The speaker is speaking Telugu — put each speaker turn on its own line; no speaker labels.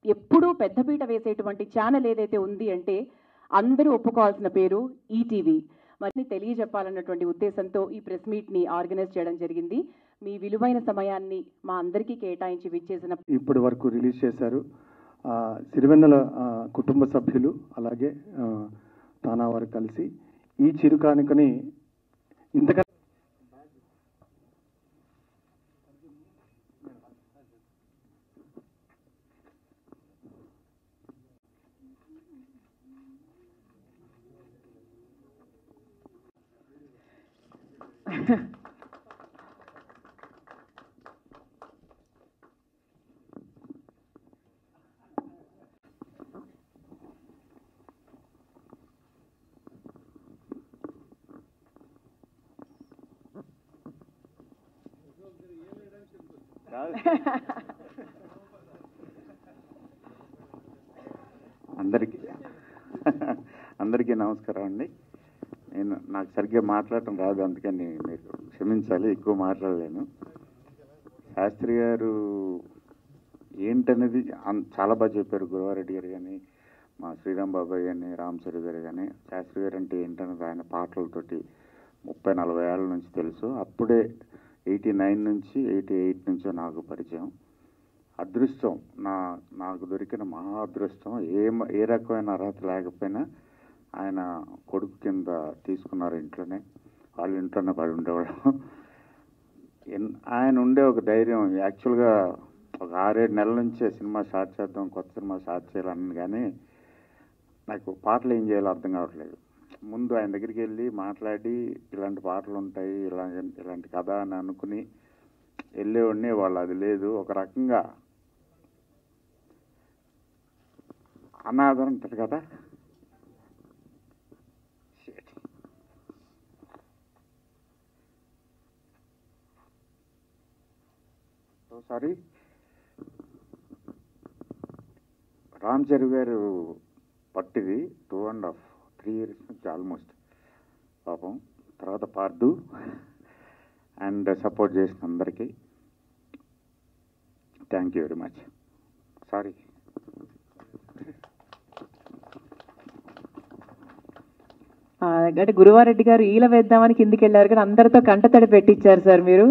ఎప్పుడూ పెద్దపీట వేసేటువంటి ఛానల్ ఏదైతే ఉంది అంటే అందరూ ఒప్పుకోవాల్సిన పేరు ఈటీవీ. మరి తెలియజెప్పాలన్నటువంటి ఉద్దేశంతో ఈ ప్రెస్ మీట్ని ఆర్గనైజ్ చేయడం జరిగింది. మీ విలువైన సమయాన్ని మా అందరికీ కేటాయించి విచ్చేసిన
ఇప్పటి వరకు రిలీజ్ చేశారు. సిరివెన్నెల కుటుంబ సభ్యులు అలాగే తానా వారు కలిసి ఈ చిరుకానుకని ఇంతకన్నా
అందరికీ నమస్కారం అండి. నాకు సరిగ్గా మాట్లాడటం రాదు, అందుకని మీరు క్షమించాలి, ఎక్కువ మాట్లాడలేను. శాస్త్రి గారు ఏంటనేది చాలా బాగా చెప్పారు. గురవారెడ్డి గారు కానీ, మా శ్రీరామ్ బాబాయ్ కానీ, రామ్ చరణ్ గారు కానీ. శాస్త్రి గారు అంటే ఏంటనేది ఆయన పాటలతోటి 30-40 ఏళ్ళ నుంచి తెలుసు. అప్పుడే 89 నుంచి 88 నుంచో నాకు పరిచయం. అదృష్టం, నాకు దొరికిన మహా అదృష్టం. ఏ రకమైన అర్హత లేకపోయినా ఆయన కొడుకు కింద తీసుకున్నారు. వాళ్ళ ఇంట్లోనే పడి ఉండేవాడు. ఆయన ఉండే ఒక ధైర్యం. యాక్చువల్గా ఒక 6-7 నెలల నుంచే సినిమా స్టార్ట్ చేద్దాం, కొత్త సినిమా స్టార్ట్ చేయాలని, కానీ నాకు పాటలు ఏం చేయాలో అర్థం కావట్లేదు. ముందు ఆయన దగ్గరికి వెళ్ళి మాట్లాడి ఇలాంటి పాటలు ఉంటాయి, ఇలాంటి కథ అని అనుకుని వెళ్ళేవాడిని. వాళ్ళు అది లేదు. ఒక రకంగా అనాథం అంటారు కదా, సారీ, రామ్ చరణ్ గారు పట్టిది 2.5-3 years నుంచి ఆల్మోస్ట్. పాపం తర్వాత పార్దు అండ్ సపోర్ట్ చేసిన అందరికీ thank you very much. Sorry.
అంటే గురువారెడ్డి గారు ఈల వేద్దామని కిందికి వెళ్ళారు, కానీ అందరితో కంటతడి పెట్టించారు సార్ మీరు.